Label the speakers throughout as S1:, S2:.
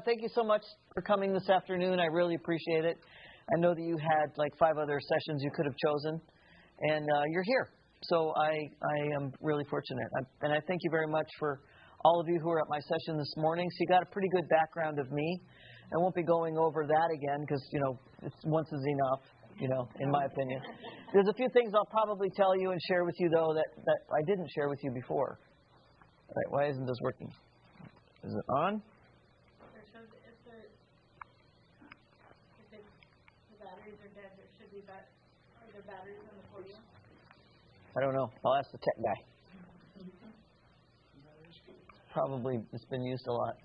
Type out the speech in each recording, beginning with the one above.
S1: Thank you so much for coming this afternoon. I really appreciate it. I know that you had like 5 other sessions you could have chosen, and you're here. So I am really fortunate. And I thank you very much for all of you who are at my session this morning. So you got a pretty good background of me. I won't be going over that again because, once is enough, in my opinion. There's a few things I'll probably tell you and share with you, though, that I didn't share with you before. All right, why isn't this working? Is it on?
S2: Are there batteries on the podium?
S1: I don't know. I'll ask the tech guy. Probably it's been used a lot.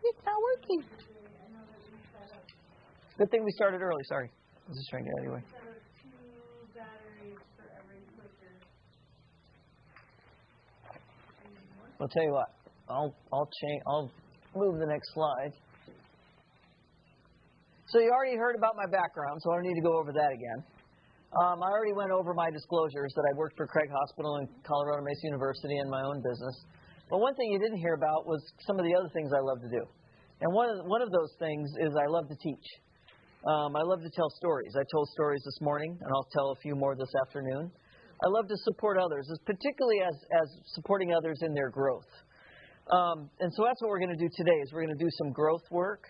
S1: It's not working. Good thing we started early. Sorry. I was just trying to get anyway. I'll tell you what. I'll move the next slide. So you already heard about my background, so I don't need to go over that again. I already went over my disclosures that I worked for Craig Hospital and Colorado Mesa University and my own business. But one thing you didn't hear about was some of the other things I love to do. And one of those things is I love to teach. I love to tell stories. I told stories this morning, and I'll tell a few more this afternoon. I love to support others, particularly as supporting others in their growth. And so that's what we're going to do today, is we're going to do some growth work.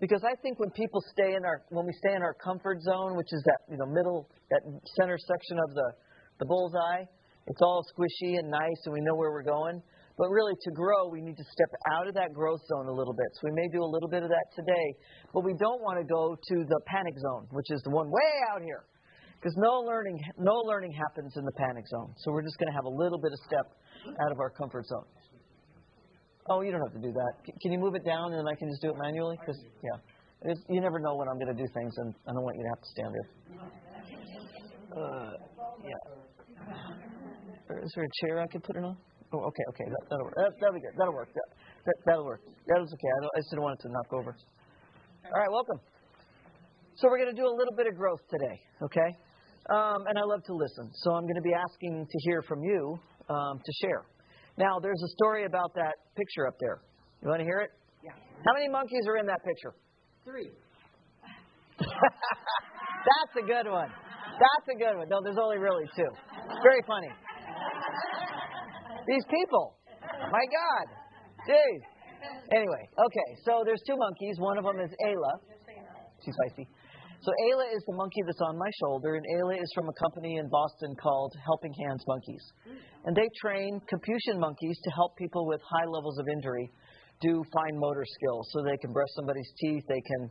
S1: Because I think when we stay in our comfort zone, which is that that center section of the bullseye, it's all squishy and nice, and we know where we're going. But really, to grow, we need to step out of that growth zone a little bit. So we may do a little bit of that today, but we don't want to go to the panic zone, which is the one way out here, because no learning happens in the panic zone. So we're just going to have a little bit of step out of our comfort zone. Oh, you don't have to do that. Can you move it down and I can just do it manually? Because, you never know when I'm going to do things, and I don't want you to have to stand there. Is there a chair I could put it on? Oh, okay. That'll work. That'll be good. That'll work. That'll work. That was okay. I just didn't want it to knock over. All right, welcome. So we're going to do a little bit of growth today, okay? And I love to listen. So I'm going to be asking to hear from you to share. Now, there's a story about that picture up there. You want to hear it?
S2: Yeah.
S1: How many monkeys are in that picture?
S2: 3.
S1: That's a good one. No, there's only really 2. Very funny. These people. My God. Jeez. Anyway, okay. So there's 2 monkeys. One of them is Ayla. She's feisty. So Ayla is the monkey that's on my shoulder, and Ayla is from a company in Boston called Helping Hands Monkeys. And they train Capuchin monkeys to help people with high levels of injury do fine motor skills. So they can brush somebody's teeth, they can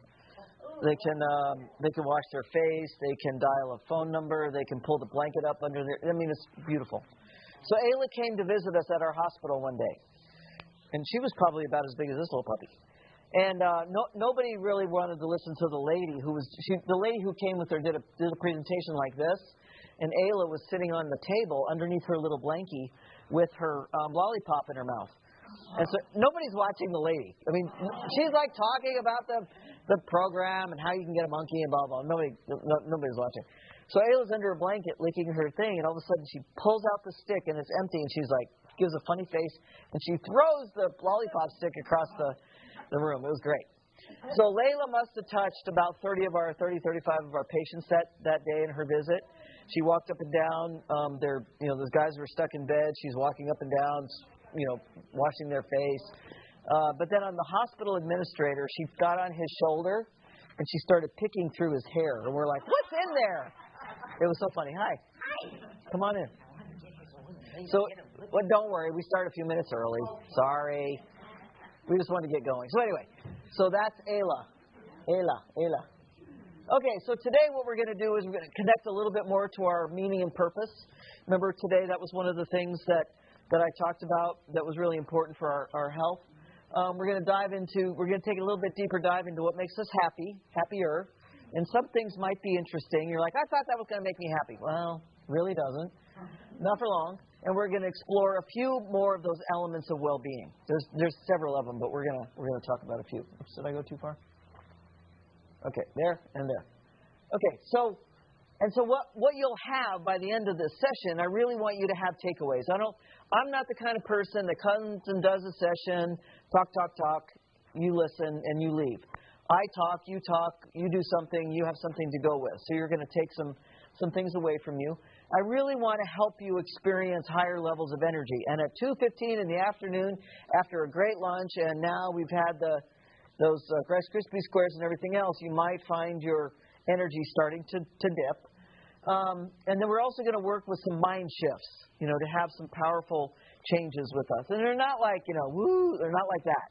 S1: wash their face, they can dial a phone number, they can pull the blanket up under their. It's beautiful. So Ayla came to visit us at our hospital one day, and she was probably about as big as this little puppy. And nobody really wanted to listen to the lady the lady who came with her did a presentation like this, and Ayla was sitting on the table underneath her little blankie with her lollipop in her mouth. And so nobody's watching the lady. She's like talking about the program and how you can get a monkey and blah blah. Nobody's watching. So Ayla's under a blanket licking her thing, and all of a sudden she pulls out the stick and it's empty, and she's like gives a funny face, and she throws the lollipop stick across the room. It was great. So Layla must have touched about 35 of our patients that day in her visit. She walked up and down. Those guys were stuck in bed. She's walking up and down, washing their face. But then on the hospital administrator, she got on his shoulder and she started picking through his hair. And we're like, what's in there? It was so funny. Hi. Come on in. So, don't worry. We started a few minutes early. Sorry. We just wanted to get going. So anyway, that's Ayla. Okay, so today what we're going to do is we're going to connect a little bit more to our meaning and purpose. Remember today that was one of the things that I talked about that was really important for our health. We're going to take a little bit deeper dive into what makes us happier. And some things might be interesting. You're like, I thought that was going to make me happy. Well, really doesn't. Not for long. And we're going to explore a few more of those elements of well-being. There's several of them, but we're going to talk about a few. Oops, did I go too far? Okay, there and there. Okay, so And so what you'll have by the end of this session, I really want you to have takeaways. I'm not the kind of person that comes and does a session, talk, you listen, and you leave. I talk, you do something, you have something to go with. So you're going to take some things away from you. I really want to help you experience higher levels of energy. And at 2:15 in the afternoon, after a great lunch, and now we've had those Rice Krispie squares and everything else, you might find your energy starting to dip. And then we're also going to work with some mind shifts, to have some powerful changes with us. And they're not like, woo, they're not like that.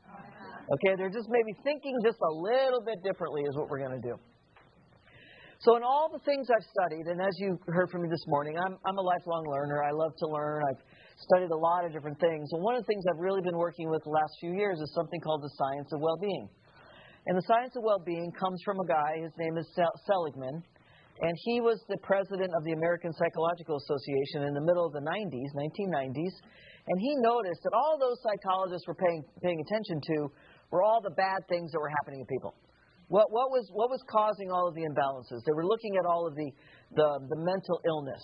S1: Okay, they're just maybe thinking just a little bit differently is what we're going to do. So in all the things I've studied, and as you heard from me this morning, I'm a lifelong learner. I love to learn. I've studied a lot of different things. And one of the things I've really been working with the last few years is something called the science of well-being. And the science of well-being comes from a guy, his name is Seligman, and he was the president of the American Psychological Association in the middle of the 1990s, and he noticed that all those psychologists were paying attention to were all the bad things that were happening to people. What was causing all of the imbalances? They were looking at all of the mental illness.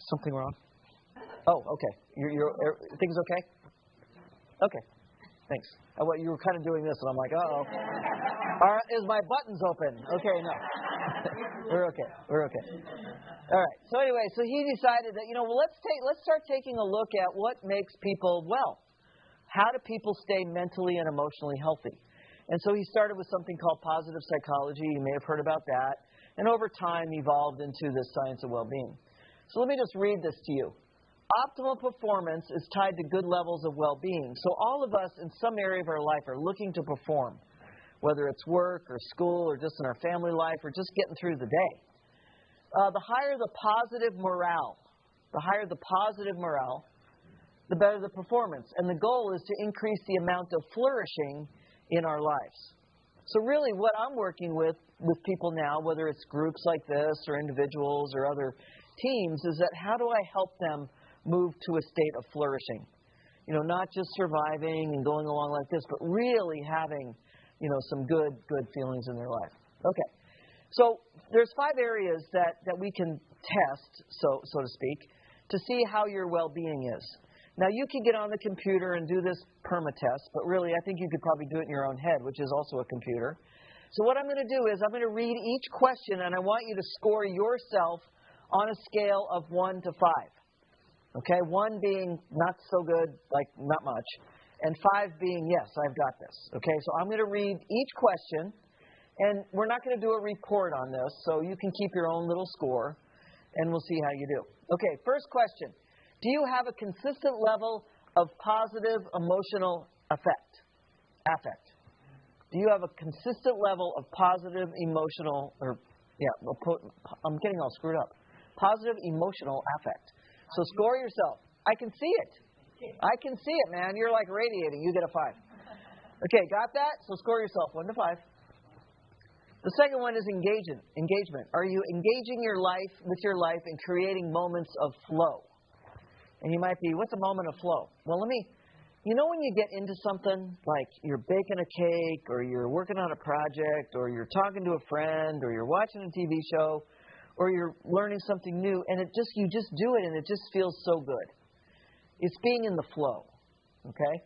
S1: Something wrong? Oh, okay. Things okay? Okay. Thanks. You were kind of doing this, and I'm like, uh-oh. All right, is my buttons open? Okay, no. We're okay. All right. So anyway, so he decided that, let's start taking a look at what makes people well. How do people stay mentally and emotionally healthy? And so he started with something called positive psychology. You may have heard about that. And over time evolved into the science of well-being. So let me just read this to you. Optimal performance is tied to good levels of well-being. So all of us in some area of our life are looking to perform, whether it's work or school or just in our family life or just getting through the day. The higher the positive morale, the better the performance. And the goal is to increase the amount of flourishing in our lives. So really what I'm working with people now, whether it's groups like this or individuals or other teams, is that how do I help them move to a state of flourishing? Not just surviving and going along like this, but really having, some good feelings in their life. Okay. So there's 5 areas that we can test, so to speak, to see how your well-being is. Now, you can get on the computer and do this perma-test, but really, I think you could probably do it in your own head, which is also a computer. So what I'm going to do is I'm going to read each question, and I want you to score yourself on a scale of 1 to 5. Okay, 1 being not so good, like not much, and 5 being, yes, I've got this. Okay, so I'm going to read each question, and we're not going to do a report on this, so you can keep your own little score, and we'll see how you do. Okay, first question. Do you have a consistent level of positive emotional affect? Do you have a consistent level of positive emotional, I'm getting all screwed up. Positive emotional affect. So score yourself. I can see it. I can see it, man. You're like radiating. You get a 5. Okay, got that? So score yourself 1 to 5. The second one is engagement. Are you engaging with your life and creating moments of flow? And you might be, what's a moment of flow? Well, when you get into something, like you're baking a cake, or you're working on a project, or you're talking to a friend, or you're watching a TV show, or you're learning something new, and you just do it, and it just feels so good. It's being in the flow, okay?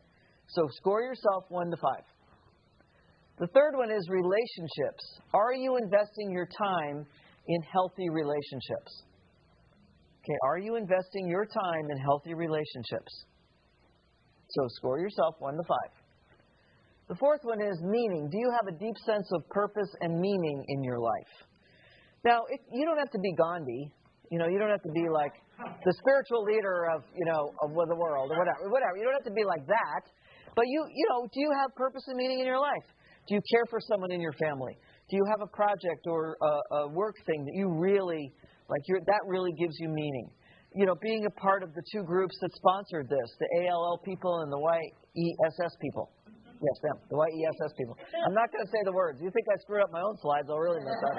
S1: So score yourself 1 to 5. The third one is relationships. Are you investing your time in healthy relationships? Okay, are you investing your time in healthy relationships? So score yourself 1 to 5. The fourth one is meaning. Do you have a deep sense of purpose and meaning in your life? Now, you don't have to be Gandhi. You don't have to be like the spiritual leader of the world or whatever. You don't have to be like that. But do you have purpose and meaning in your life? Do you care for someone in your family? Do you have a project or a work thing that you really that really gives you meaning? Being a part of the 2 groups that sponsored this, the ALL people and the YESS people. Yes, them, the YESS people. I'm not going to say the words. You think I screwed up my own slides, I'll really mess up.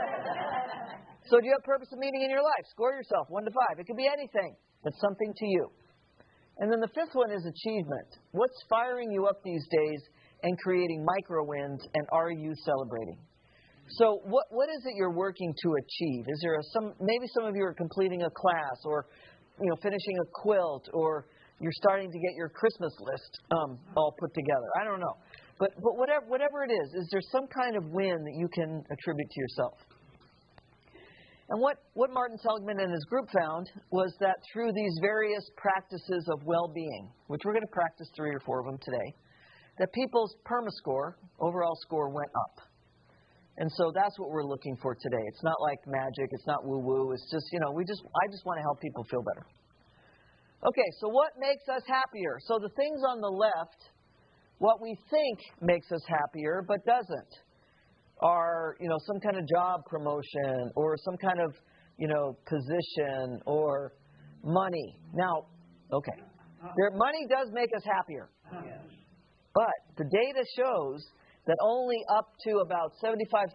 S1: So do you have purpose and meaning in your life? Score yourself 1 to 5. It could be anything, but something to you. And then the 5th one is achievement. What's firing you up these days and creating micro wins, and are you celebrating? So what is it you're working to achieve? Is there maybe some of you are completing a class, or finishing a quilt, or you're starting to get your Christmas list all put together. I don't know. But whatever it is there some kind of win that you can attribute to yourself? And what Martin Seligman and his group found was that through these various practices of well-being, which we're going to practice 3 or 4 of them today, that people's PermaScore, overall score, went up. And so that's what we're looking for today. It's not like magic. It's not woo-woo. It's just, I just want to help people feel better. Okay, so what makes us happier? So the things on the left, what we think makes us happier but doesn't, are, some kind of job promotion or some kind of, position or money. Now, okay, money does make us happier. But the data shows that only up to about $75,000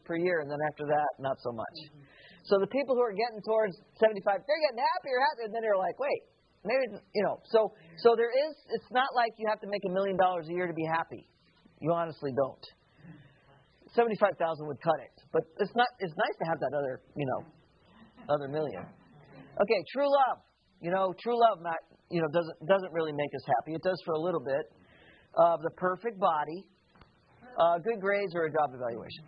S1: per year, and then after that, not so much. So the people who are getting towards 75, they're getting happier, and then they're like, wait, maybe, So there is, it's not like you have to make $1 million a year to be happy. You honestly don't. 75,000 would cut it, but it's nice to have that other million. Okay, true love. True love, doesn't really make us happy. It does for a little bit. The perfect body. Good grades or a job evaluation.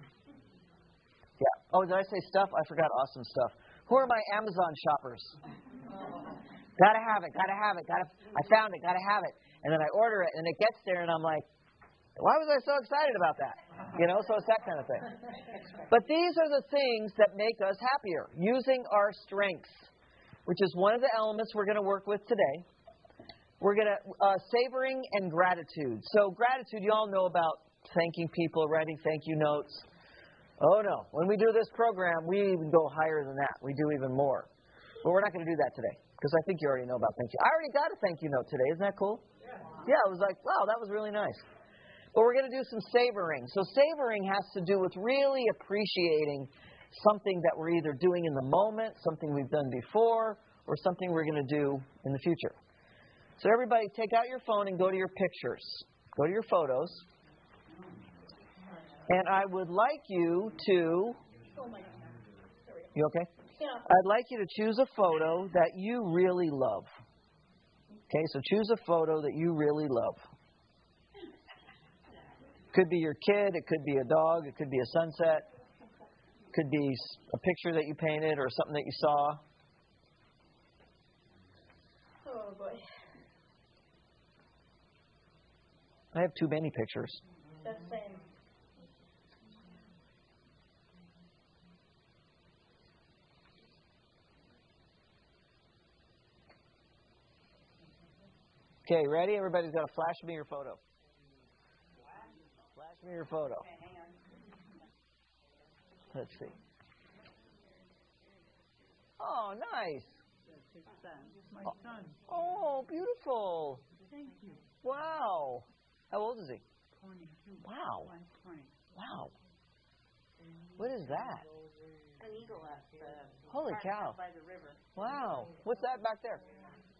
S1: Yeah. Oh, did I say stuff? I forgot awesome stuff. Who are my Amazon shoppers? Gotta have it. I found it. Gotta have it. And then I order it, and it gets there, and I'm like, why was I so excited about that? So it's that kind of thing. But these are the things that make us happier. Using our strengths, which is one of the elements we're going to work with today. We're going to, savoring and gratitude. So gratitude, you all know about thanking people, writing thank you notes. Oh no, when we do this program, we even go higher than that. We do even more. But we're not going to do that today, because I think you already know about thank you. I already got a thank you note today. Isn't that cool? Yeah, it was like, wow, that was really nice. But we're going to do some savoring. So savoring has to do with really appreciating something that we're either doing in the moment, something we've done before, or something we're going to do in the future. So everybody take out your phone and go to your pictures. Go to your photos. And I would like you to... You okay?
S2: Yeah.
S1: I'd like you to choose a photo that you really love. Okay, so choose a photo that you really love. Could be your kid, it could be a dog, it could be a sunset, it could be a picture that you painted or something that you saw.
S2: Oh, boy.
S1: I have too many pictures.
S2: That's the same.
S1: Okay, ready? Everybody's got to flash me your photo. Flash me your photo. Let's see. Oh, nice.
S3: That's his son. My son.
S1: Oh, beautiful.
S3: Thank you.
S1: Wow. How old is he?
S3: 22.
S1: Wow.
S3: I'm 20.
S1: Wow. What is that?
S2: An eagle at the
S1: Holy cow.
S2: by the river.
S1: Wow. What's that back there?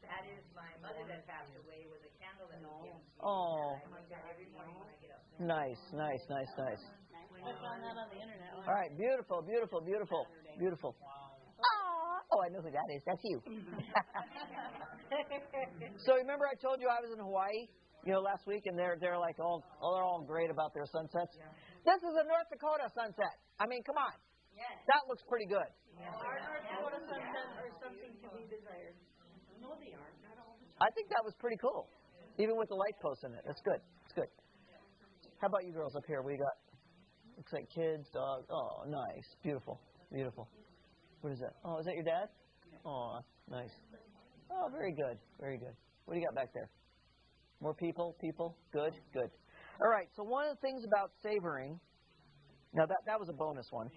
S2: That is my mother that passed away with a candle in the gift.
S1: Oh,
S2: I want that every morning when I get up.
S1: nice.
S2: I found that on the internet.
S1: All right, beautiful. Oh, I know who that is. That's you. So remember I told you I was in Hawaii, last week, and they're like all great about their sunsets. This is a North Dakota sunset. I mean, come on.
S2: Yes.
S1: That looks pretty good.
S2: Our North Dakota sunset are something to be desired. No, they aren't. Not all the time.
S1: I think that was pretty cool, even with the light posts in it. That's good. It's good. How about you girls up here? What do you got? Looks like kids, dogs. Oh, nice. Beautiful. What is that? Oh, is that your dad? Oh, nice. Oh, very good. What do you got back there? More people? Good. All right, so one of the things about savoring, now that was a bonus one.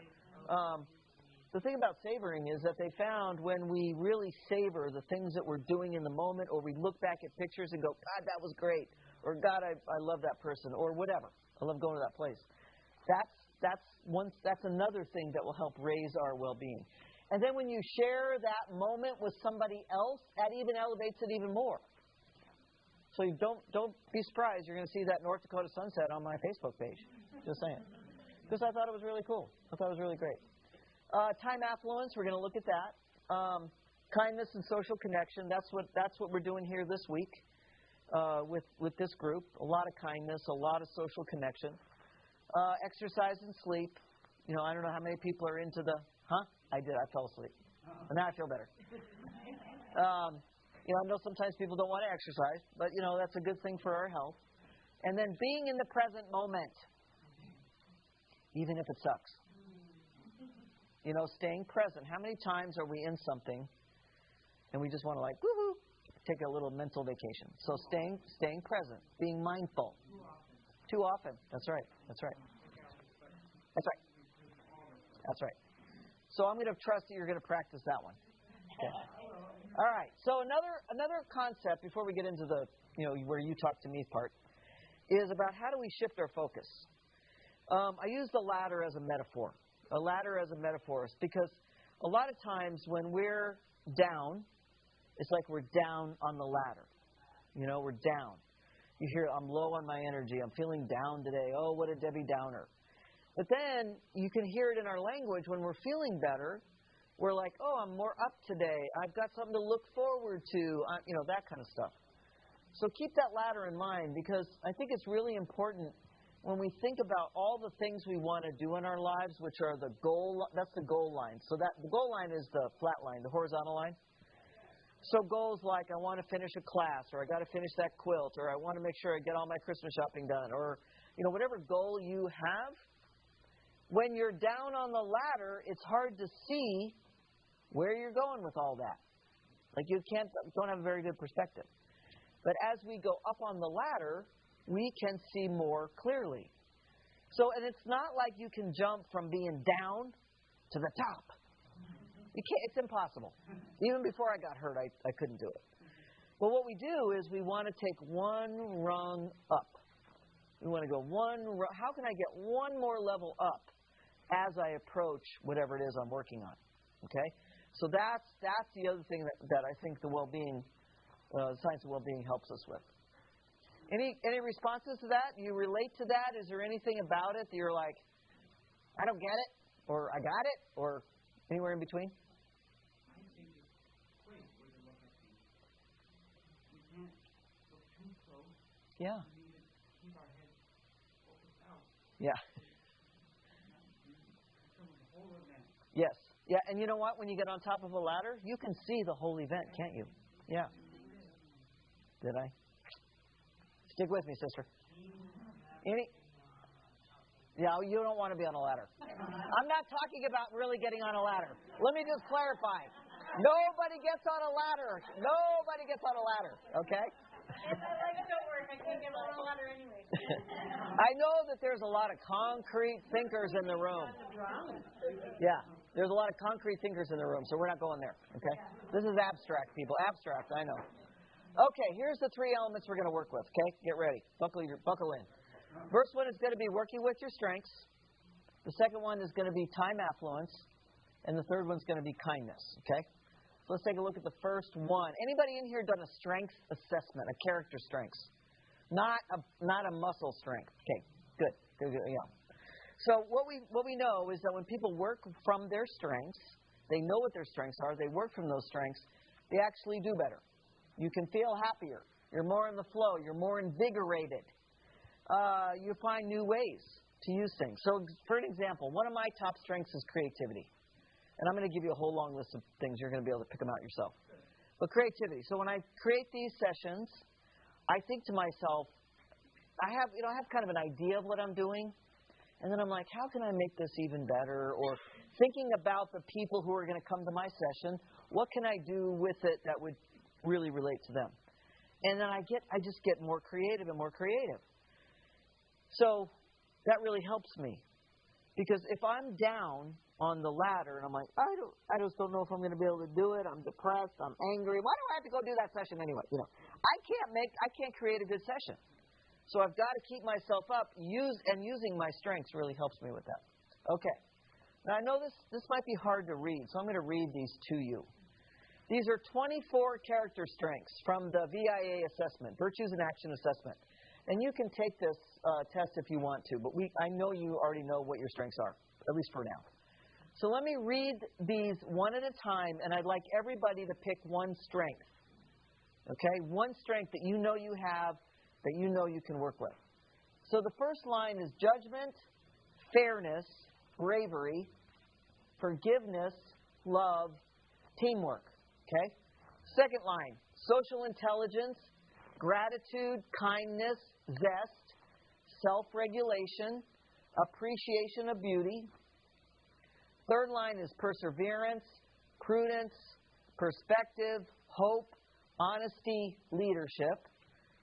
S1: The thing about savoring is that they found when we really savor the things that we're doing in the moment, or we look back at pictures and go, God, that was great, or God, I love that person, or whatever. I love going to that place. That's another thing that will help raise our well-being. And then when you share that moment with somebody else, that even elevates it even more. So you don't be surprised. You're going to see that North Dakota sunset on my Facebook page. Just saying. because I thought it was really cool. I thought it was really great. Time affluence, we're going to look at that. Kindness and social connection, that's what we're doing here this week with this group. A lot of kindness, a lot of social connection. Exercise and sleep. You know, I don't know how many people are into the, I did, I fell asleep. And now I feel better. You know, I know sometimes people don't want to exercise, but, you know, that's a good thing for our health. And then being in the present moment, even if it sucks. You know, staying present. How many times are we in something and we just want to like, woohoo, take a little mental vacation? So staying present, being mindful. Too often. That's right. That's right. That's right. That's right. So I'm going to trust that you're going to practice that one. Okay. All right. So another concept before we get into the, you know, where you talk to me part is about how do we shift our focus. I use the ladder as a metaphor. A ladder as a metaphor because a lot of times when we're down, it's like we're down on the ladder. You know, we're down. You hear, I'm low on my energy. I'm feeling down today. Oh, what a Debbie Downer. But then you can hear it in our language when we're feeling better. We're like, oh, I'm more up today. I've got something to look forward to. You know, that kind of stuff. So keep that ladder in mind because I think it's really important when we think about all the things we want to do in our lives, which are the goal, that's the goal line. So that the goal line is the flat line, the horizontal line. So goals like I want to finish a class, or I got to finish that quilt, or I want to make sure I get all my Christmas shopping done, or, you know, whatever goal you have. When you're down on the ladder, it's hard to see where you're going with all that. Like you don't have a very good perspective. But as we go up on the ladder, we can see more clearly. So, and it's not like you can jump from being down to the top. You can't, it's impossible. Even before I got hurt, I couldn't do it. But what we do is we want to take one rung up. We want to go how can I get one more level up as I approach whatever it is I'm working on? Okay? So that's the other thing that I think the well-being, the science of well-being helps us with. Any responses to that? Do you relate to that? Is there anything about it that you're like, I don't get it, or I got it, or anywhere in between?
S4: I think it's great with the look at things. We can't look too close.
S1: Yeah.
S4: We need to keep our head focused out.
S1: Yeah.
S4: Some of the whole event.
S1: Yes. Yeah, and you know what? When you get on top of a ladder, you can see the whole event, can't you? Yeah. Did I? Stick with me, sister. Yeah, you don't want to be on a ladder. I'm not talking about really getting on a ladder. Let me just clarify. Nobody gets on a ladder. Nobody gets on a ladder, okay?
S2: If my legs don't work, I can't get on a ladder anyway.
S1: I know that there's a lot of concrete thinkers in the room. Yeah, there's a lot of concrete thinkers in the room, so we're not going there, okay? This is abstract, people. Abstract, I know. Okay, here's the three elements we're going to work with, okay? Get ready. Buckle in. First one is going to be working with your strengths. The second one is going to be time affluence. And the third one's going to be kindness, okay? So let's take a look at the first one. Anybody in here done a strength assessment, a character strengths? Not a muscle strength. Okay, good. Yeah. So what we know is that when people work from their strengths, they know what their strengths are, they work from those strengths, they actually do better. You can feel happier. You're more in the flow. You're more invigorated. You find new ways to use things. So, for an example, one of my top strengths is creativity. And I'm going to give you a whole long list of things. You're going to be able to pick them out yourself. But creativity. So when I create these sessions, I think to myself, I have kind of an idea of what I'm doing. And then I'm like, how can I make this even better? Or thinking about the people who are going to come to my session, what can I do with it that would really relate to them? And then I just get more creative and more creative. So that really helps me. Because if I'm down on the ladder and I'm like, I just don't know if I'm going to be able to do it. I'm depressed. I'm angry. Why do I have to go do that session anyway? You know, I can't create a good session. So I've got to keep myself up. Using my strengths really helps me with that. Okay. Now I know this might be hard to read, so I'm going to read these to you. These are 24 character strengths from the VIA assessment, Virtues in Action Assessment. And you can take this test if you want to, but I know you already know what your strengths are, at least for now. So let me read these one at a time, and I'd like everybody to pick one strength. Okay? One strength that you know you have, that you know you can work with. So the first line is judgment, fairness, bravery, forgiveness, love, teamwork. Okay? Second line, social intelligence, gratitude, kindness, zest, self-regulation, appreciation of beauty. Third line is perseverance, prudence, perspective, hope, honesty, leadership.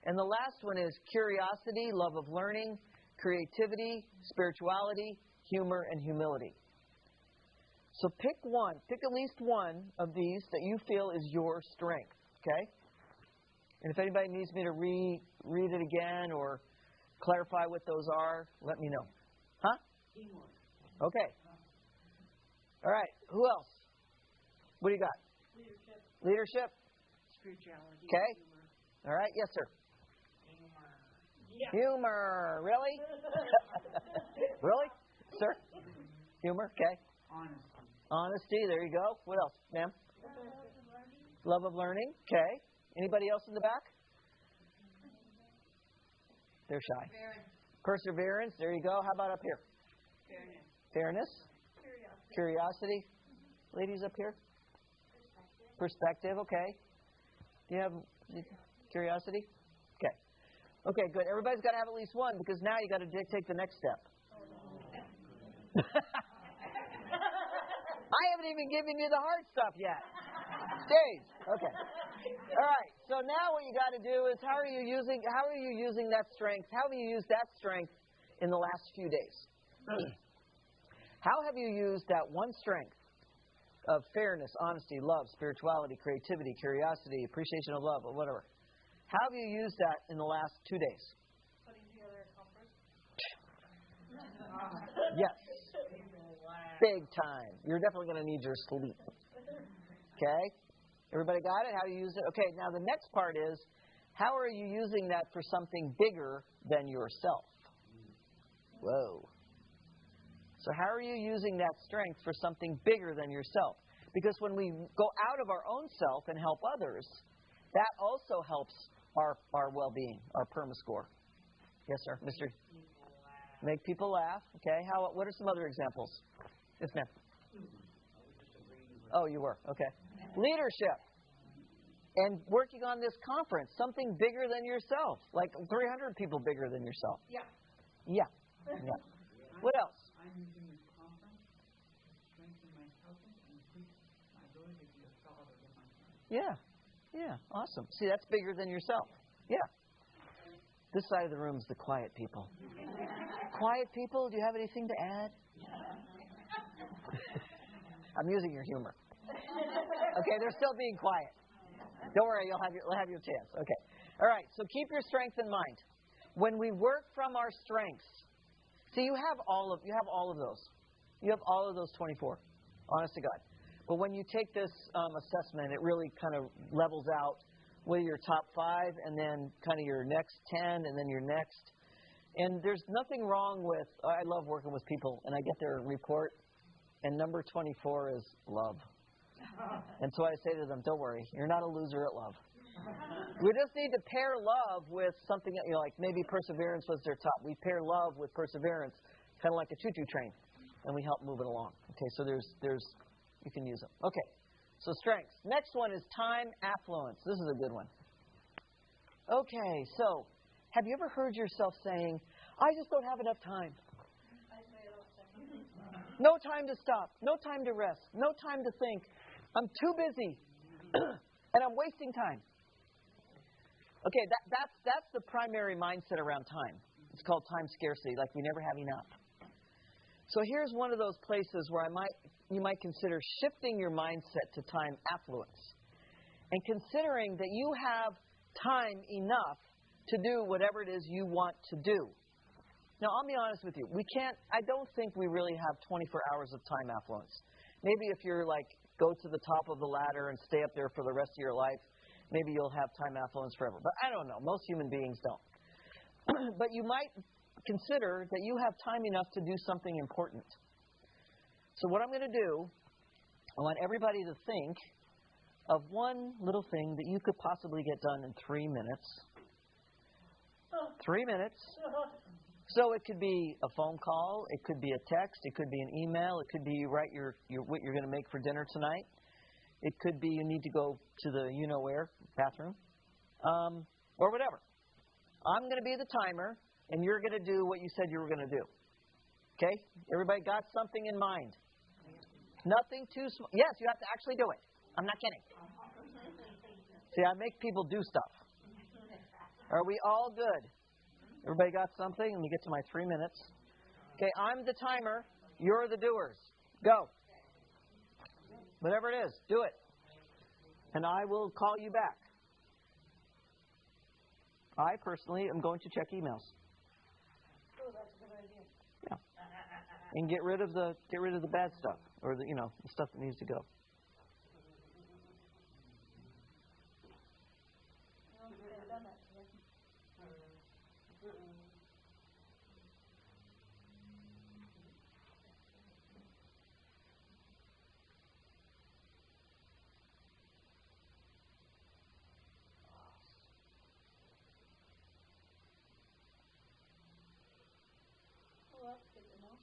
S1: And the last one is curiosity, love of learning, creativity, spirituality, humor, and humility. So pick one. Pick at least one of these that you feel is your strength. Okay? And if anybody needs me to read it again or clarify what those are, let me know. Huh?
S2: Teamwork.
S1: Okay. All right. Who else? What do you got?
S2: Leadership.
S1: Leadership?
S2: Spirituality.
S1: Okay.
S2: Humor.
S1: All right. Yes, sir.
S2: Yeah.
S1: Humor. Really? Really? Sir? Humor. Okay.
S4: Honesty.
S1: Honesty. There you go. What else, ma'am? Love of learning. Okay. Anybody else in the back? They're shy. Perseverance. There you go. How about up here? Fairness. Curiosity. Ladies up here? Perspective. Okay. Do you have curiosity? Okay. Okay, good. Everybody's got to have at least one because now you got to take the next step. I haven't even given you the hard stuff yet. Dave. Okay. All right. So now what you got to do is how are you using that strength? How have you used that strength in the last few days? How have you used that one strength of fairness, honesty, love, spirituality, creativity, curiosity, appreciation of love, or whatever? How have you used that in the last 2 days?
S2: Putting together a conference.
S1: Yes. Big time. You're definitely going to need your sleep. Okay? Everybody got it? How do you use it? Okay, now the next part is, how are you using that for something bigger than yourself? Whoa. So how are you using that strength for something bigger than yourself? Because when we go out of our own self and help others, that also helps our well-being, our PERMA score. Yes, sir. Mr. Make people laugh. Okay. What are some other examples? Yes, ma'am. Oh, you were. Okay. Leadership. And working on this conference, something bigger than yourself, like 300 people bigger than yourself.
S2: Yeah.
S1: Yeah. Yeah. What else?
S4: I'm using this conference to strengthen my health and increase my ability to be a father to my son.
S1: Yeah. Yeah. Awesome. See, that's bigger than yourself. Yeah. This side of the room is the quiet people. Quiet people, do you have anything to add? I'm using your humor. Okay, they're still being quiet. Don't worry, you'll have your chance. Okay. All right, so keep your strength in mind. When we work from our strengths, see, you have all of those. You have all of those 24, honest to God. But when you take this assessment, it really kind of levels out with your top 5 and then kind of your next 10 and then your next. And there's nothing wrong with, I love working with people, and I get their report, and number 24 is love. And so I say to them, don't worry, you're not a loser at love. We just need to pair love with something, like maybe perseverance was their top. We pair love with perseverance, kind of like a choo-choo train, and we help move it along. Okay, so there's you can use them. Okay, so strengths. Next one is time affluence. This is a good one. Okay, so have you ever heard yourself saying, I just don't have enough time? No time to stop. No time to rest. No time to think. I'm too busy. And I'm wasting time. Okay, that's the primary mindset around time. It's called time scarcity, like we never have enough. So here's one of those places where you might consider shifting your mindset to time affluence and considering that you have time enough to do whatever it is you want to do. Now, I'll be honest with you. I don't think we really have 24 hours of time affluence. Maybe if you're go to the top of the ladder and stay up there for the rest of your life, maybe you'll have time affluence forever. But I don't know. Most human beings don't. But you might consider that you have time enough to do something important. So what I'm going to do, I want everybody to think of one little thing that you could possibly get done in 3 minutes. 3 minutes. So it could be a phone call, it could be a text, it could be an email, it could be you write what you're going to make for dinner tonight. It could be you need to go to the you-know-where bathroom, or whatever. I'm going to be the timer, and you're going to do what you said you were going to do. Okay? Everybody got something in mind? Nothing too small. Yes, you have to actually do it. I'm not kidding. See, I make people do stuff. Are we all good? Everybody got something? Let me get to my 3 minutes. Okay, I'm the timer. You're the doers. Go. Whatever it is, do it. And I will call you back. I personally am going to check emails.
S2: Oh, that's a good idea.
S1: Yeah. And get rid of the bad stuff, or the stuff that needs to go.
S2: Well, that's good to know.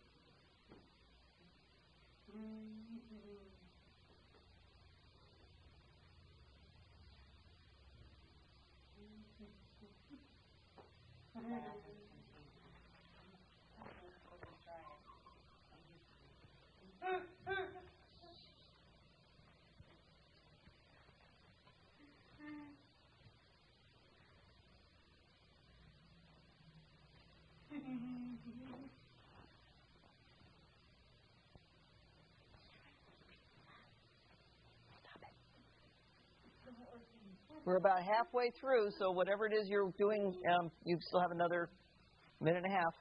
S1: We're about halfway through, so whatever it is you're doing, you still have another minute and a half.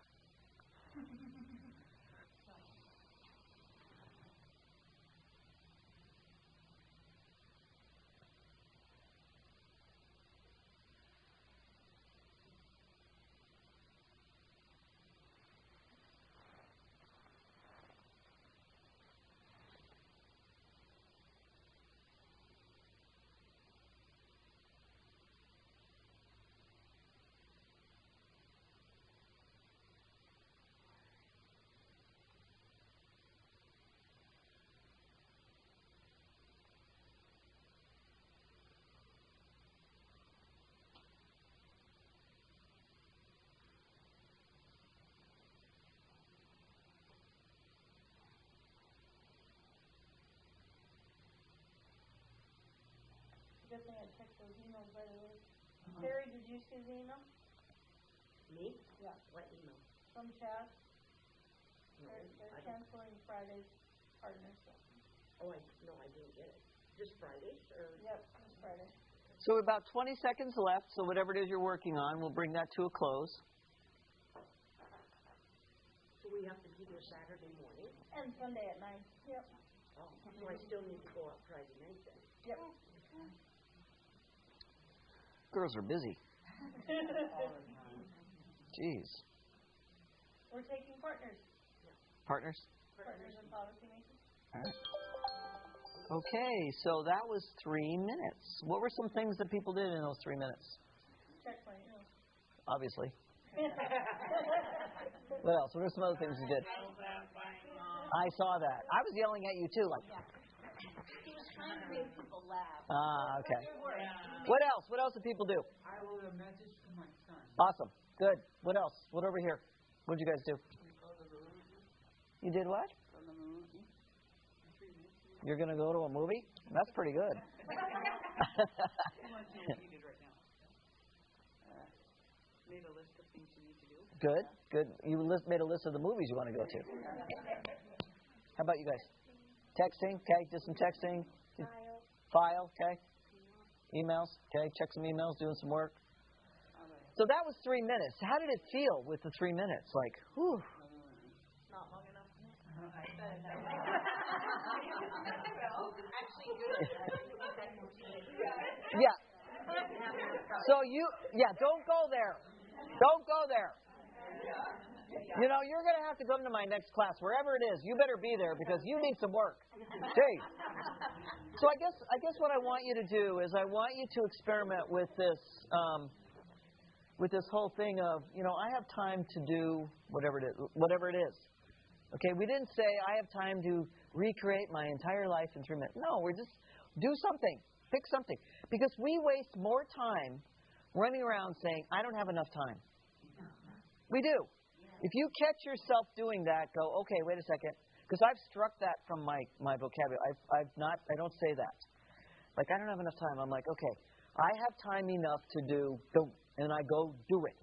S2: Good thing I checked those emails, by the way. Terry, did you see the email?
S5: Me?
S2: Yeah.
S5: What email?
S2: From Chad?
S5: No,
S2: They're
S5: I don't.
S2: canceling Friday's partnership.
S5: Oh, no, I didn't get it. Just Fridays, or?
S2: Yep, this Friday.
S1: So about 20 seconds left, so whatever it is you're working on, we'll bring that to a close.
S5: So we have to be there Saturday morning?
S2: And Sunday at 9. Yep.
S5: Oh, so I still need to go up Friday night then?
S2: Yep.
S1: Girls are busy. Jeez.
S2: We're taking partners.
S1: Partners?
S2: Partners in policymaking.
S1: All right. Okay, so that was 3 minutes. What were some things that people did in those 3 minutes?
S2: Check my email.
S1: Obviously. What else? What are some other things you did? I saw that. I was yelling at you too, like.
S2: He was trying to make people laugh.
S1: Okay. What else? What else did people do?
S4: I wrote a message to my son.
S1: Awesome. Good. What else? What over here? What did you guys do? You did what? You're going to go to a movie? That's pretty good.
S3: Made a list of things you need to do.
S1: Good. Good. You made a list of the movies you want to go to. How about you guys? Texting? Okay. Did some texting. File. Okay. Emails. Okay. Check some emails. Doing some work. So that was 3 minutes. How did it feel with the 3 minutes? Like, whew.
S2: Not long enough.
S1: Yeah. So don't go there. Don't go there. You know, you're going to have to come to my next class, wherever it is. You better be there because you need some work. Gee. So I guess what I want you to do is I want you to experiment with this whole thing of, you know, I have time to do whatever it is. Okay, we didn't say I have time to recreate my entire life in 3 minutes. No, we're just do something. Pick something. Because we waste more time running around saying, I don't have enough time. We do. If you catch yourself doing that, go, okay, wait a second. Because I've struck that from my vocabulary. I don't say that. Like, I don't have enough time. I'm like, okay, I have time enough to do, and I go do it.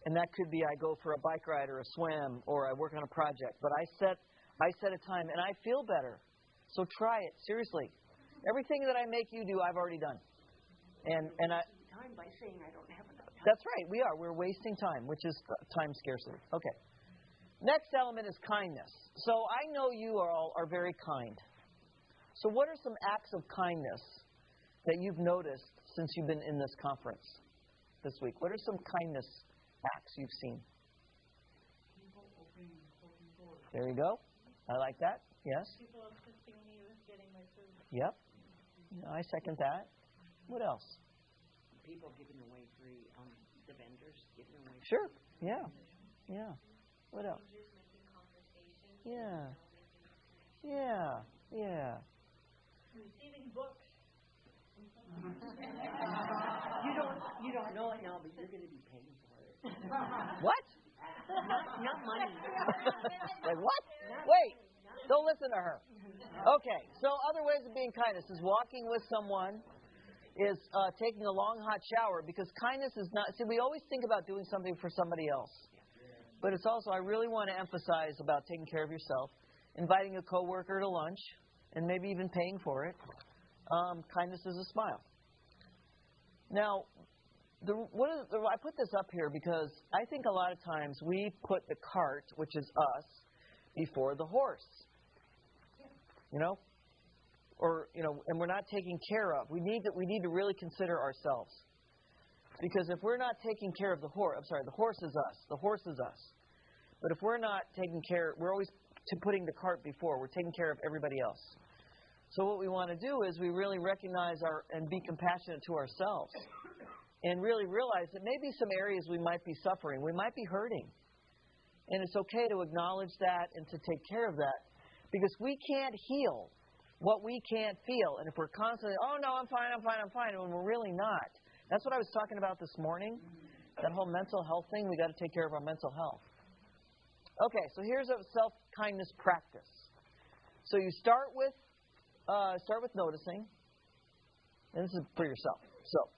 S1: And that could be I go for a bike ride or a swim or I work on a project. But I set a time and I feel better. So try it, seriously. Everything that I make you do, I've already done. And I
S5: Time by saying I don't have enough time.
S1: That's right, we are. We're wasting time, which is time scarcity. Okay. Next element is kindness. So I know you all are very kind. So what are some acts of kindness that you've noticed since you've been in this conference this week? What are some kindness acts you've seen?
S4: People opening doors.
S1: There you go. I like that. Yes.
S2: People assisting me with getting my food.
S1: Yep. I second that. What else?
S5: People giving away free, the vendors giving away free.
S1: Sure. Yeah. Yeah. What else? Yeah. Yeah. Yeah.
S2: Receiving books.
S5: You don't know it now, but you're going to be paying for it.
S1: What?
S5: Not money.
S1: Like what? Wait. Don't listen to her. Okay. So other ways of being kindness is walking with someone, is taking a long hot shower, because kindness is not, see, we always think about doing something for somebody else. But it's also, I really want to emphasize about taking care of yourself, inviting a coworker to lunch, and maybe even paying for it. Kindness is a smile. Now, I put this up here because I think a lot of times we put the cart, which is us, before the horse. You know? Or, you know, and we're not taking care of. We need to really consider ourselves. Because if we're not taking care of the horse, the horse is us. The horse is us. But if we're not taking care, we're always putting the cart before. We're taking care of everybody else. So what we want to do is we really recognize and be compassionate to ourselves. And really realize that maybe some areas we might be suffering. We might be hurting. And it's okay to acknowledge that and to take care of that. Because we can't heal what we can't feel. And if we're constantly, oh, no, I'm fine, when we're really not. That's what I was talking about this morning, that whole mental health thing. We got to take care of our mental health. Okay, so here's a self-kindness practice. So you start with noticing. And this is for yourself. So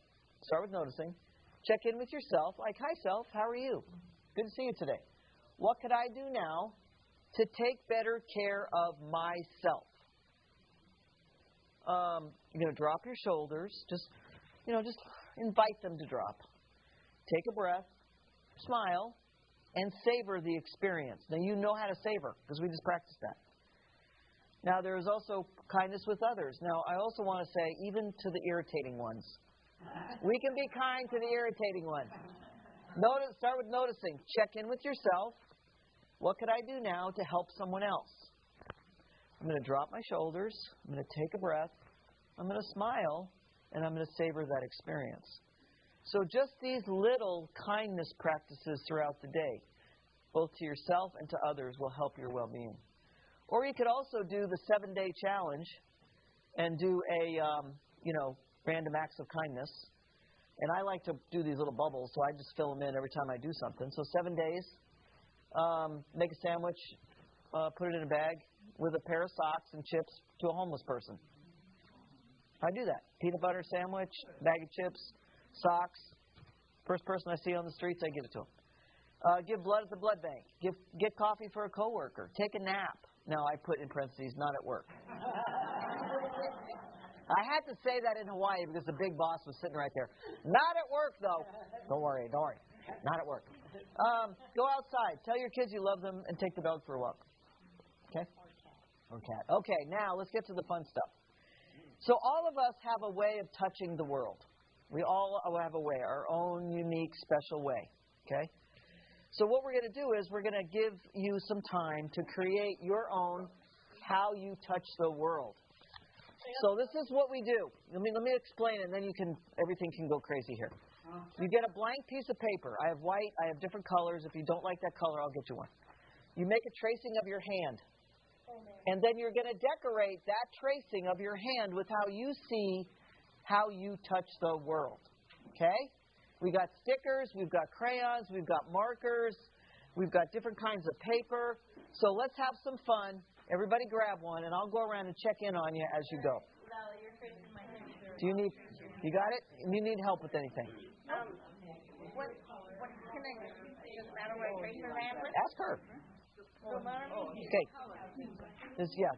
S1: start with noticing. Check in with yourself. Like, hi, self, how are you? Good to see you today. What could I do now to take better care of myself? You're going to drop your shoulders. Just invite them to drop. Take a breath, smile, and savor the experience. Now, you know how to savor because we just practiced that. Now, there is also kindness with others. Now, I also want to say, even to the irritating ones. We can be kind to the irritating ones. Start with noticing. Check in with yourself. What could I do now to help someone else? I'm going to drop my shoulders. I'm going to take a breath. I'm going to smile. And I'm going to savor that experience. So just these little kindness practices throughout the day, both to yourself and to others, will help your well-being. Or you could also do the 7-day challenge and do a, random acts of kindness. And I like to do these little bubbles, so I just fill them in every time I do something. So 7 days, make a sandwich, put it in a bag with a pair of socks and chips to a homeless person. I do that. Peanut butter sandwich, bag of chips, socks. First person I see on the streets, I give it to them. Give blood at the blood bank. Get coffee for a coworker. Take a nap. Now, I put in parentheses, not at work. I had to say that in Hawaii because the big boss was sitting right there. Not at work, though. Don't worry. Not at work. Go outside. Tell your kids you love them and take the dog for a walk. Okay? Or cat. Okay, now let's get to the fun stuff. So all of us have a way of touching the world. We all have a way, our own unique, special way. Okay? So what we're going to do is we're going to give you some time to create your own How You Touch the World. So this is what we do. Let me explain it, and then everything can go crazy here. You get a blank piece of paper. I have white. I have different colors. If you don't like that color, I'll get you one. You make a tracing of your hand. And then you're going to decorate that tracing of your hand with how you see how you touch the world. Okay? We got stickers, we've got crayons, we've got markers, we've got different kinds of paper. So let's have some fun. Everybody grab one, and I'll go around and check in on you as you go. You got it? You need help with anything?
S2: What can I, does it matter what I trace my hand with?
S1: Ask her. Okay.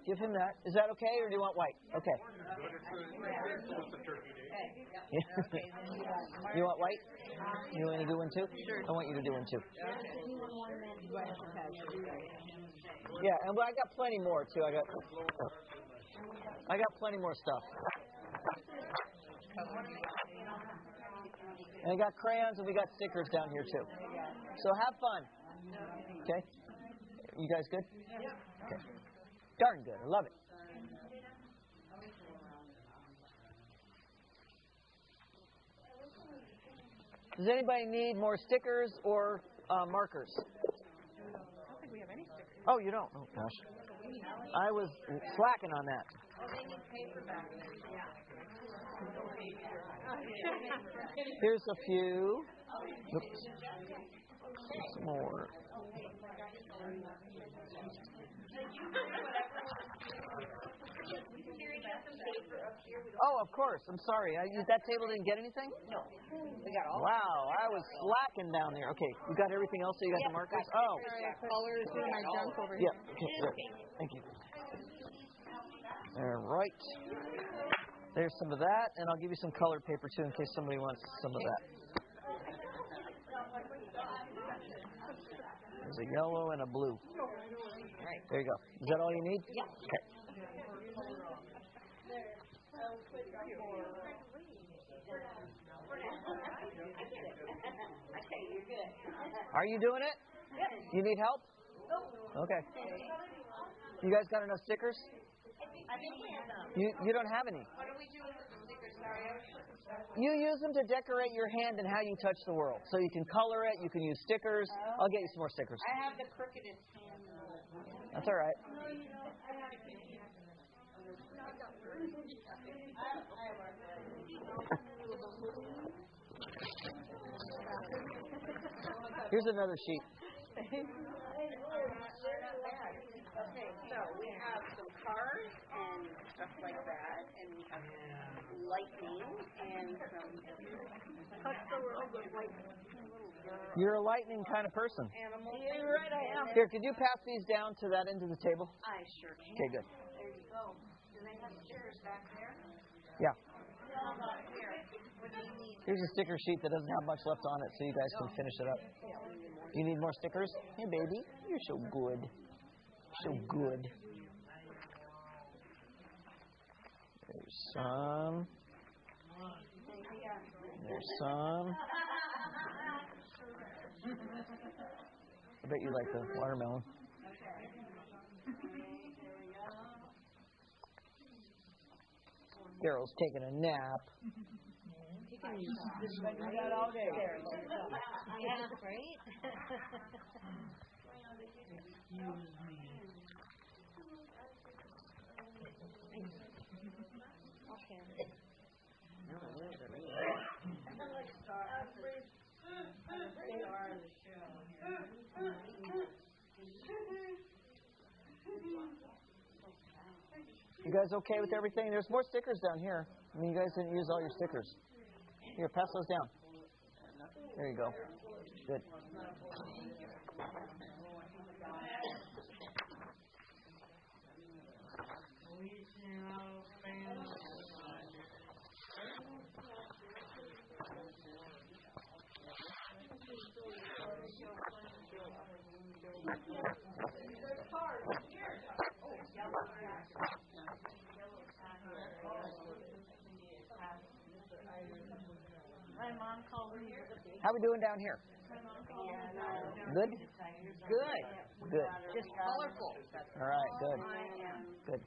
S1: Give him that. Is that okay, or do you want white? Okay. You want white? You want to do one too? I want you to do one too. Yeah, and I got plenty more too. I got plenty more stuff. And I got crayons and we got stickers down here too. So have fun. Okay? You guys good? Okay. Darn good. I love it. Does anybody need more stickers or markers?
S3: I don't think we have any stickers.
S1: Oh, you don't? Oh, gosh. I was slacking on that. Here's a few. Oops. Some more. Oh, of course. I'm sorry. That table didn't get anything?
S5: No. We got all.
S1: Wow, I was slacking down there. Okay, you got everything else? So you got the markers? Oh.
S3: Colors in my junk over here.
S1: Yeah. Okay. There. Thank you. All right. There's some of that, and I'll give you some colored paper too in case somebody wants some of that. There's a yellow and a blue. All right. There you go. Is that all you need?
S5: Yeah.
S1: Okay. Are you doing it? You need help? Okay. You guys got enough stickers? You don't have any.
S2: What do we do with the stickers? Sorry,
S1: You use them to decorate your hand and how you touch the world. So you can color it. You can use stickers. I'll get you some more stickers.
S2: I have the crookedest hand.
S1: That's all right. Here's another sheet.
S2: Okay, so we have some cars and stuff like that, and we have lightning and some touch the world with like
S1: You're a lightning kind of person.
S2: animals. You're right, I am.
S1: Here, could you pass these down to that end of the table?
S2: I sure can.
S1: Okay, good.
S2: There you go. Do they have stickers back there?
S1: Yeah.
S2: How about here? What do you need?
S1: Here's a sticker sheet that doesn't have much left on it, so you guys can finish it up. You need more stickers? Hey, baby. You're so good. So good. There's some. There's some. I bet you like the watermelon. Daryl's taking a nap.
S5: You can use this one. You got all day.
S2: Yeah, right?
S1: You guys okay with everything? There's more stickers down here. I mean, you guys didn't use all your stickers. Here, pass those down. There you go. Good.
S2: My mom called me.
S1: How we doing down here?
S2: My mom called
S1: Good?
S5: Good.
S1: Good.
S5: Just colorful.
S1: All right, good. Good.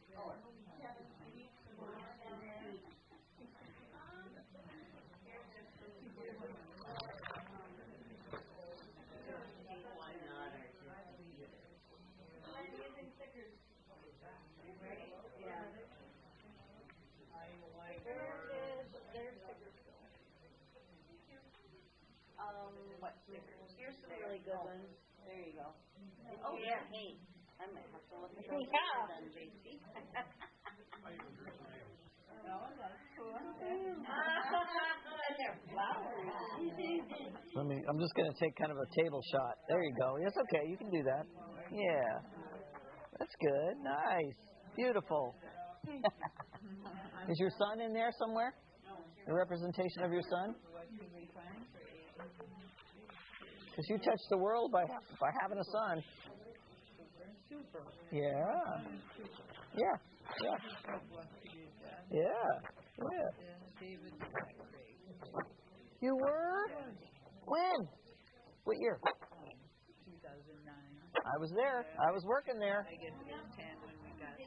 S2: What stickers? Here's some really good ones. There you go. Oh, yeah. Hey, I might have to look at those then, JC. They're flowers.
S1: I'm just going to take kind of a table shot. There you go. Yes, okay, you can do that. Yeah. That's good. Nice. Beautiful. Is your son in there somewhere? The representation of your son? Because you touched the world by having a son.
S3: Super.
S1: Yeah. Yeah. Yeah. Yeah. Yeah.
S3: David.
S1: You were? When? What year?
S3: 2009.
S1: I was there. I was working there.
S3: I guess it was 10 when we got there.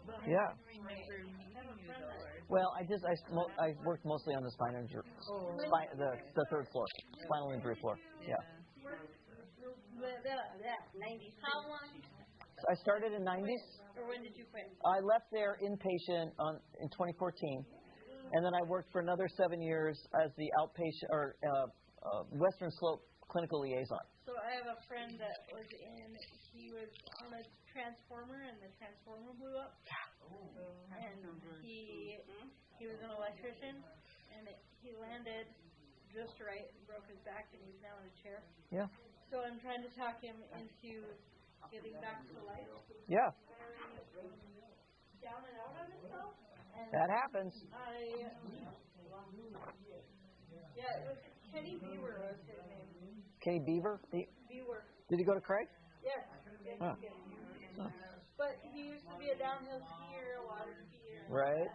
S3: But
S1: Yeah.
S3: I remember meeting you though.
S1: Well, I worked mostly on the spine injury, the third floor, spinal injury floor. Yeah.
S2: 90s. How long?
S1: I started in '90s.
S2: Or when did you quit?
S1: I left there inpatient in 2014, and then I worked for another 7 years as the outpatient or Western Slope clinical liaison.
S6: So I have a friend that was he was on a transformer and the transformer blew up. And he was an electrician and he landed just right and broke his back and he's now in a chair.
S1: Yeah.
S6: So I'm trying to talk him into getting back to life.
S1: Yeah.
S6: Down and out on himself. And
S1: That happens.
S6: Yeah, it was Kenny Beaver was his name.
S1: Kenny Beaver?
S6: Beaver.
S1: Did he go to Craig?
S6: Yes.
S1: Huh.
S6: But he used to be a downhill skier, a water skier.
S1: Right.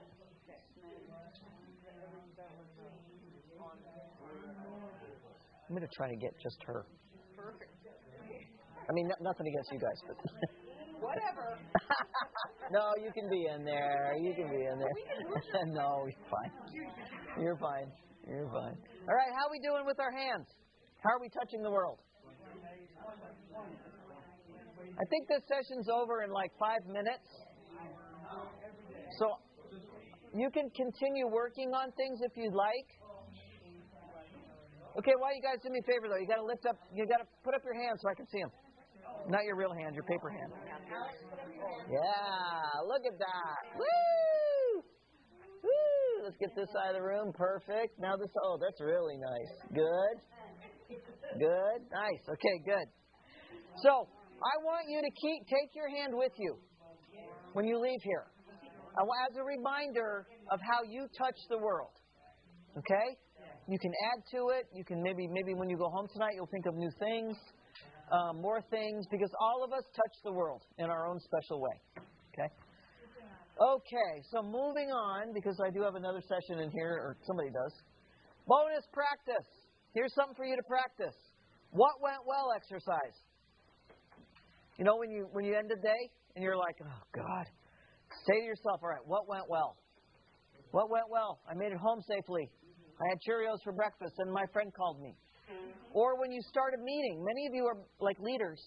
S1: I'm going to try to get just her.
S6: Perfect.
S1: I mean, nothing against you guys, but...
S6: Whatever.
S1: No, you can be in there. You can be in there. No, you're fine. You're fine. You're fine. All right, how are we doing with our hands? How are we touching the world? I think this session's over in like 5 minutes. So you can continue working on things if you'd like. Okay, why you guys do me a favor though? You got to put up your hand so I can see them. Not your real hand, your paper hand. Yeah, look at that. Woo! Woo! Let's get this side of the room. Perfect. Now this. Oh, that's really nice. Good. Good. Nice. Okay, good. So I want you to take your hand with you when you leave here. As a reminder of how you touch the world. Okay? You can add to it. You can maybe when you go home tonight, you'll think of new things, more things, because all of us touch the world in our own special way. Okay? Okay, so moving on, because I do have another session in here, or somebody does. Bonus practice. Here's something for you to practice. What went well exercise. You know, when you end the day and you're like, oh, God, say to yourself, all right, what went well? What went well? I made it home safely. I had Cheerios for breakfast and my friend called me. Or when you start a meeting, many of you are like leaders.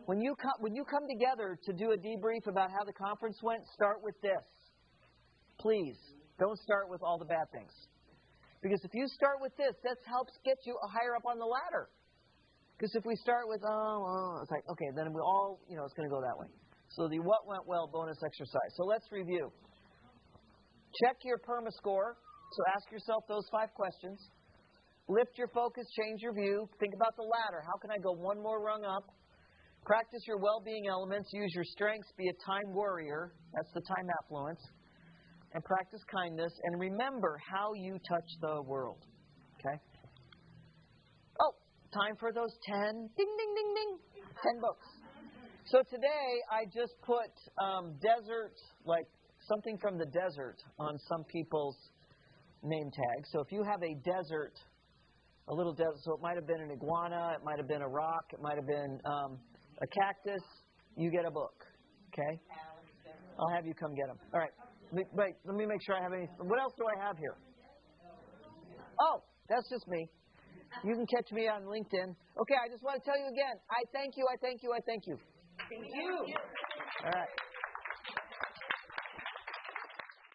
S1: When you come together to do a debrief about how the conference went, start with this. Please, don't start with all the bad things. Because if you start with this helps get you higher up on the ladder. Because if we start with, it's like, okay, then we all, it's going to go that way. So the what went well bonus exercise. So let's review. Check your PERMA score. So ask yourself those 5 questions. Lift your focus, change your view. Think about the ladder. How can I go one more rung up? Practice your well-being elements. Use your strengths. Be a time warrior. That's the time affluence. And practice kindness. And remember how you touch the world. Okay? Oh, time for those 10. Ding, ding, ding, ding. 10 books. So today I just put desert, like something from the desert on some people's name tags. So if you have a desert a little desert. So it might have been an iguana, it might have been a rock, it might have been a cactus. You get a book, okay? I'll have you come get them. All right. Wait, let me make sure I have any. What else do I have here? Oh, that's just me. You can catch me on LinkedIn. Okay, I just want to tell you again. I thank you.
S5: Thank you.
S1: All right.